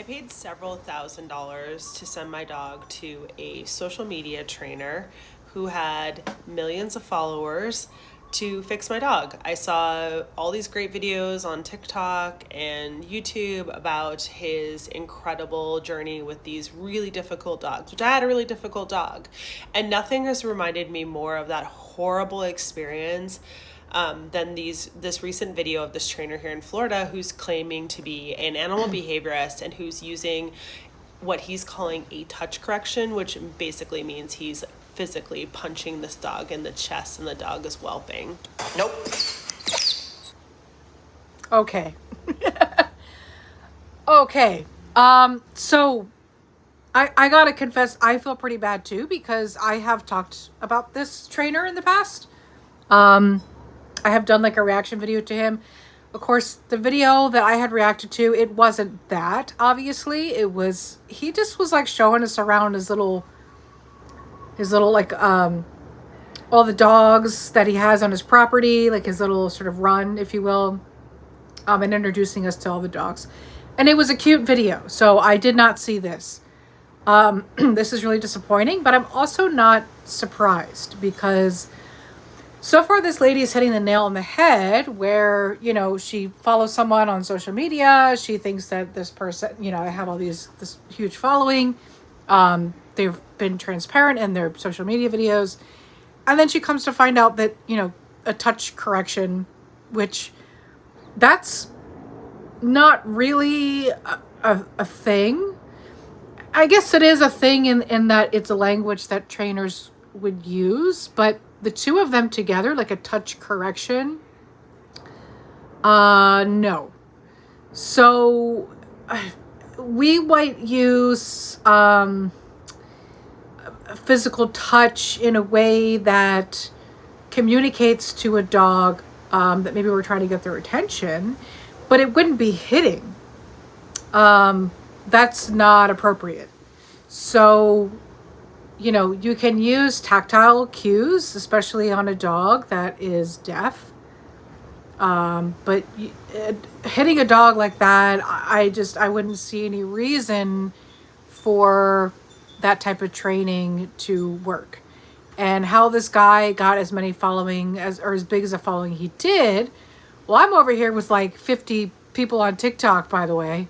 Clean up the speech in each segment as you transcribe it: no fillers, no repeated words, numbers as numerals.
I paid several $1,000s to send my dog to a social media trainer who had millions of followers to fix my dog. I saw all these great videos on TikTok and YouTube about his incredible journey with these really difficult dogs, which I had a really difficult dog. And nothing has reminded me more of that horrible experience than this recent video of this trainer here in Florida who's claiming to be an animal behaviorist and who's using what he's calling a touch correction, which basically means he's physically punching this dog in the chest and the dog is whelping. Nope. Okay. Okay. So I gotta confess, I feel pretty bad too, because I have talked about this trainer in the past. I have done like a reaction video to him. Of course, the video that I had reacted to, it wasn't that, obviously. He just was like showing us around his little like, all the dogs that he has on his property, like his little sort of run, if you will, and introducing us to all the dogs. And it was a cute video, so I did not see this. This is really disappointing, but I'm also not surprised because so far this lady is hitting the nail on the head where, you know, she follows someone on social media. She thinks that this person, you know, I have this huge following. They've been transparent in their social media videos. And then she comes to find out that, you know, a touch correction, which that's not really a thing. I guess it is a thing in that it's a language that trainers would use, but the two of them together, like a touch correction, no. So we might use physical touch in a way that communicates to a dog that maybe we're trying to get their attention, but it wouldn't be hitting. That's not appropriate. So, you know, you can use tactile cues, especially on a dog that is deaf. But hitting a dog like that, I wouldn't see any reason for that type of training to work. And how this guy got as many following or as big as a following he did, well, I'm over here with like 50 people on TikTok, by the way.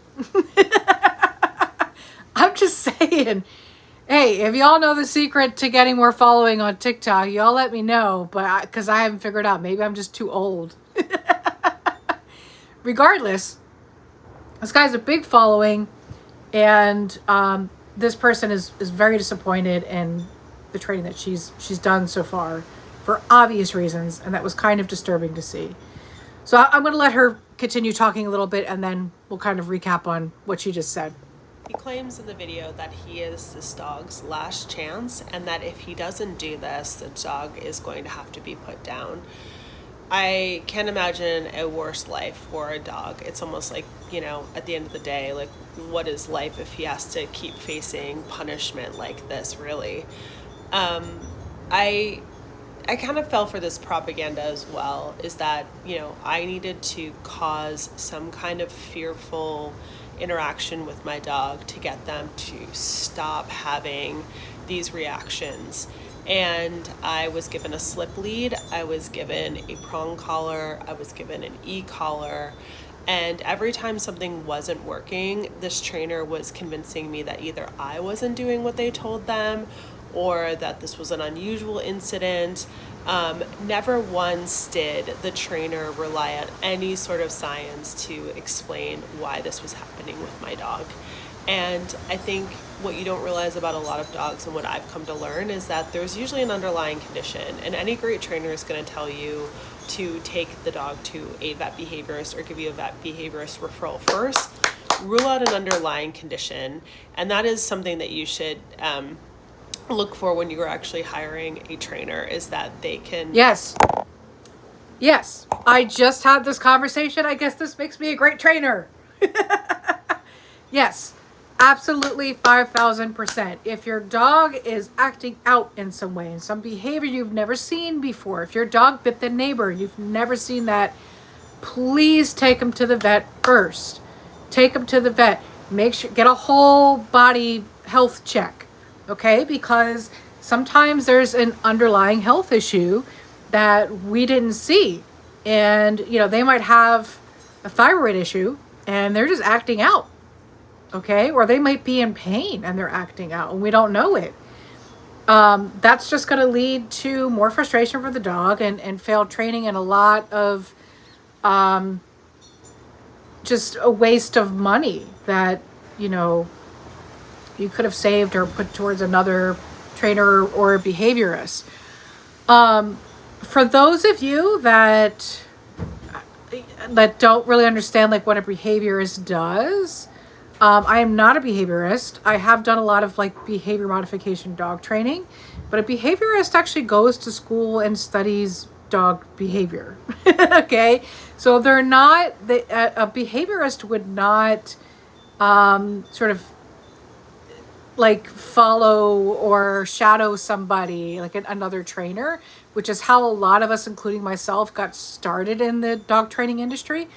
I'm just saying, hey, if y'all know the secret to getting more following on TikTok, y'all let me know. But because I haven't figured out, maybe I'm just too old. Regardless, this guy's a big following, and this person is very disappointed in the training that she's done so far for obvious reasons, and that was kind of disturbing to see. So I'm going to let her continue talking a little bit, and then we'll kind of recap on what she just said. He claims in the video that he is this dog's last chance and that if he doesn't do this, the dog is going to have to be put down. I can't imagine a worse life for a dog. It's almost like, you know, at the end of the day, like, what is life if he has to keep facing punishment like this, really? I kind of fell for this propaganda as well, is that, you know, I needed to cause some kind of fearful interaction with my dog to get them to stop having these reactions. And I was given a slip lead, I was given a prong collar, I was given an e-collar, and every time something wasn't working, this trainer was convincing me that either I wasn't doing what they told them or that this was an unusual incident. Never once did the trainer rely on any sort of science to explain why this was happening with my dog. And I think what you don't realize about a lot of dogs, and what I've come to learn, is that there's usually an underlying condition, and any great trainer is going to tell you to take the dog to a vet behaviorist or give you a vet behaviorist referral first. Rule out an underlying condition, and that is something that you should look for when you're actually hiring a trainer, is that they can... Yes, I just had this conversation. I guess this makes me a great trainer. Yes, absolutely, 5,000%. If your dog is acting out in some way, in some behavior you've never seen before, if your dog bit the neighbor, you've never seen that, please take him to the vet first. Take him to the vet. make sure, get a whole body health check, okay? Because sometimes there's an underlying health issue that we didn't see. And, you know, they might have a thyroid issue and they're just acting out, okay? Or they might be in pain and they're acting out and we don't know it. That's just going to lead to more frustration for the dog and failed training and a lot of just a waste of money that, you know, you could have saved or put towards another trainer or behaviorist. For those of you that don't really understand like what a behaviorist does, I am not a behaviorist. I have done a lot of like behavior modification dog training, but a behaviorist actually goes to school and studies dog behavior. Okay, so they're not a behaviorist would not sort of like follow or shadow somebody like another trainer, which is how a lot of us, including myself, got started in the dog training industry.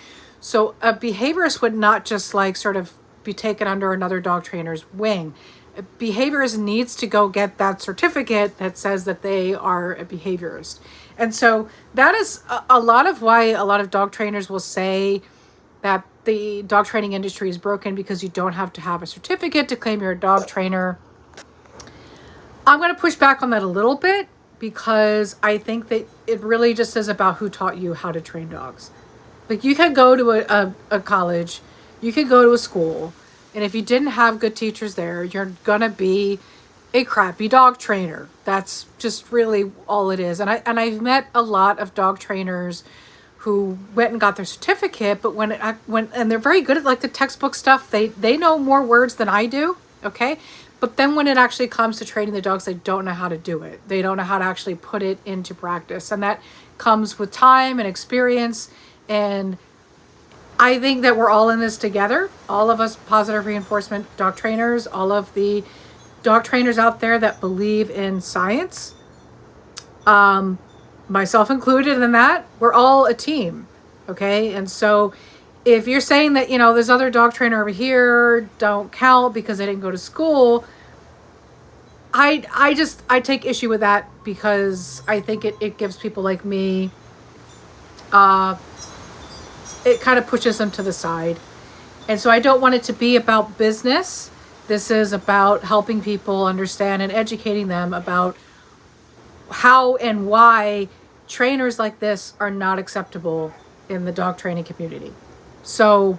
So a behaviorist would not just like sort of be taken under another dog trainer's wing. A behaviorist needs to go get that certificate that says that they are a behaviorist. And so that is a lot of why a lot of dog trainers will say that the dog training industry is broken because you don't have to have a certificate to claim you're a dog trainer. I'm going to push back on that a little bit because I think that it really just is about who taught you how to train dogs. Like you can go to a college, you could go to a school, and if you didn't have good teachers there, you're going to be a crappy dog trainer. That's just really all it is. And I've met a lot of dog trainers who went and got their certificate, but when and they're very good at like the textbook stuff, they know more words than I do, okay? But then when it actually comes to training the dogs, they don't know how to do it. They don't know how to actually put it into practice. And that comes with time and experience. And I think that we're all in this together. All of us positive reinforcement dog trainers, all of the dog trainers out there that believe in science, myself included in that, we're all a team, okay? And so if you're saying that, you know, this other dog trainer over here don't count because they didn't go to school, I take issue with that because I think it gives people like me, it kind of pushes them to the side. And so I don't want it to be about business. This is about helping people understand and educating them about how and why trainers like this are not acceptable in the dog training community. So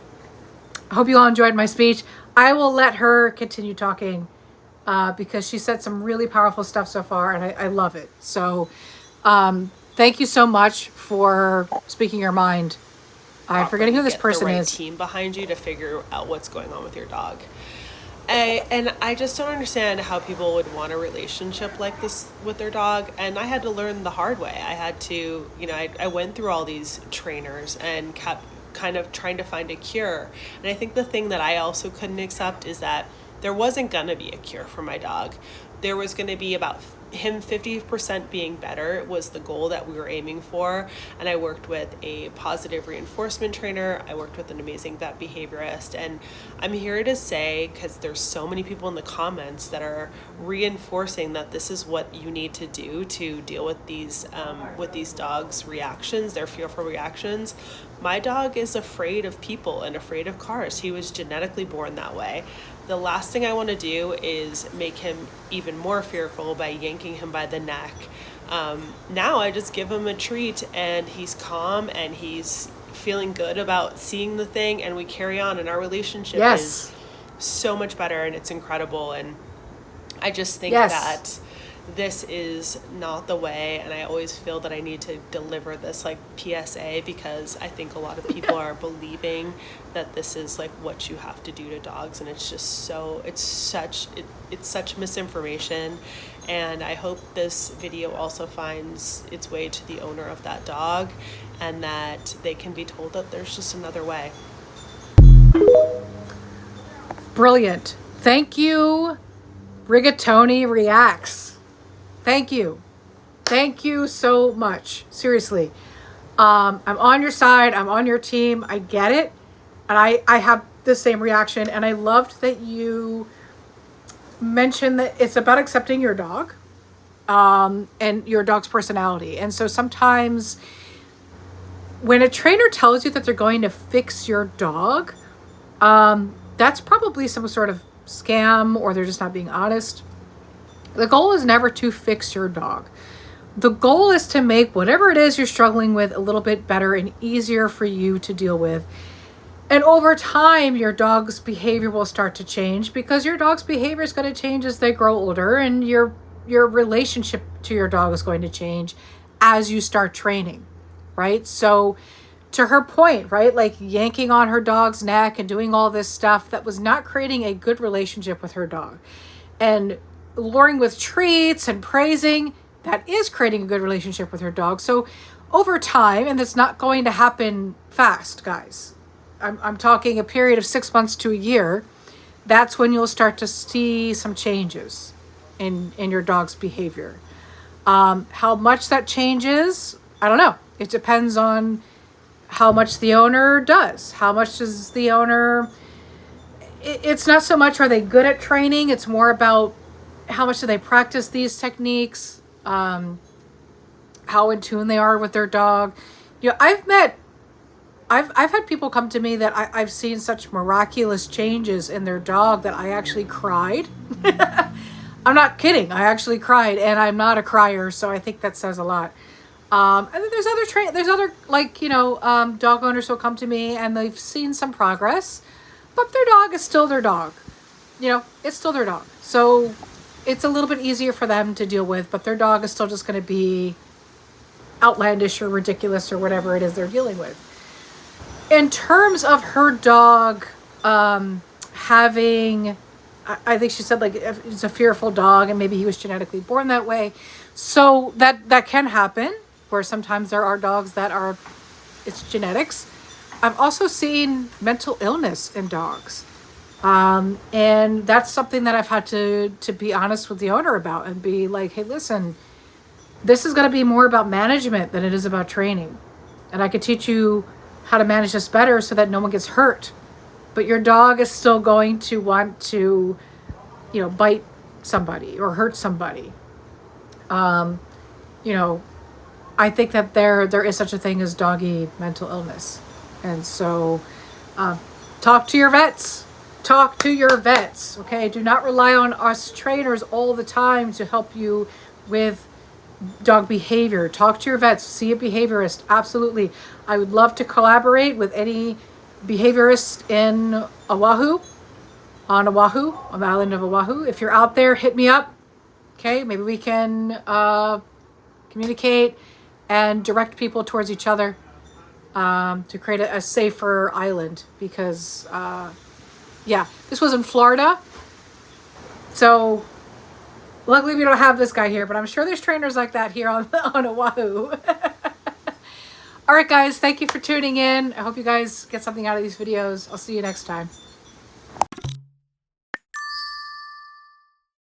I hope you all enjoyed my speech. I will let her continue talking because she said some really powerful stuff so far, and I love it. So thank you so much for speaking your mind. I'm forgetting who this person is. Team behind you to figure out what's going on with your dog. And I just don't understand how people would want a relationship like this with their dog. And I had to learn the hard way. I had to, you know, I went through all these trainers and kept kind of trying to find a cure. And I think the thing that I also couldn't accept is that there wasn't going to be a cure for my dog. There was going to be about him 50% being better was the goal that we were aiming for. And I worked with a positive reinforcement trainer. I worked with an amazing vet behaviorist. And I'm here to say, because there's so many people in the comments that are reinforcing that this is what you need to do to deal with these dogs' reactions, their fearful reactions. My dog is afraid of people and afraid of cars. He was genetically born that way. The last thing I want to do is make him even more fearful by yanking him by the neck. Now I just give him a treat and he's calm and he's feeling good about seeing the thing, and we carry on, and our relationship is so much better, and it's incredible. And I just think that this is not the way, and I always feel that I need to deliver this like PSA because I think a lot of people are believing that this is like what you have to do to dogs, and it's just it's such misinformation. And I hope this video also finds its way to the owner of that dog, and that they can be told that there's just another way. Brilliant. Thank you, Rigatoni Reacts. Thank you. Thank you so much. Seriously. I'm on your side. I'm on your team. I get it. And I have the same reaction. And I loved that you mentioned that it's about accepting your dog, and your dog's personality. And so sometimes when a trainer tells you that they're going to fix your dog, that's probably some sort of scam, or they're just not being honest. The goal is never to fix your dog. The goal is to make whatever it is you're struggling with a little bit better and easier for you to deal with. And over time, your dog's behavior will start to change, because your dog's behavior is going to change as they grow older, and your relationship to your dog is going to change as you start training, right? So to her point, right, like yanking on her dog's neck and doing all this stuff that was not creating a good relationship with her dog. And luring with treats and praising, that is creating a good relationship with her dog. So over time, and it's not going to happen fast, guys. I'm talking a period of 6 months to a year. That's when you'll start to see some changes in your dog's behavior. How much that changes, I don't know. It depends on how much the owner does. How much does the owner... It's not so much are they good at training. It's more about how much do they practice these techniques, how in tune they are with their dog. You know, I've had people come to me that I've seen such miraculous changes in their dog that I actually cried. I'm not kidding. I actually cried, and I'm not a crier, so I think that says a lot. And then there's other like, you know, dog owners who'll come to me and they've seen some progress, but their dog is still their dog. You know, it's still their dog. So it's a little bit easier for them to deal with, but their dog is still just going to be outlandish or ridiculous or whatever it is they're dealing with. In terms of her dog having, I think she said like it's a fearful dog and maybe he was genetically born that way. So that can happen, where sometimes there are dogs that are, it's genetics. I've also seen mental illness in dogs. And that's something that I've had to be honest with the owner about and be like, hey, listen, this is going to be more about management than it is about training. And I could teach you how to manage this better so that no one gets hurt. But your dog is still going to want to, you know, bite somebody or hurt somebody. You know, I think that there is such a thing as doggy mental illness. And so talk to your vets. Talk to your vets, okay? Do not rely on us trainers all the time to help you with dog behavior. Talk to your vets. See a behaviorist. Absolutely. I would love to collaborate with any behaviorist in Oahu, on the island of Oahu. If you're out there, hit me up. Okay, maybe we can communicate and direct people towards each other to create a safer island, because yeah, this was in Florida. So luckily we don't have this guy here, but I'm sure there's trainers like that here on Oahu. All right, guys, thank you for tuning in. I hope you guys get something out of these videos. I'll see you next time.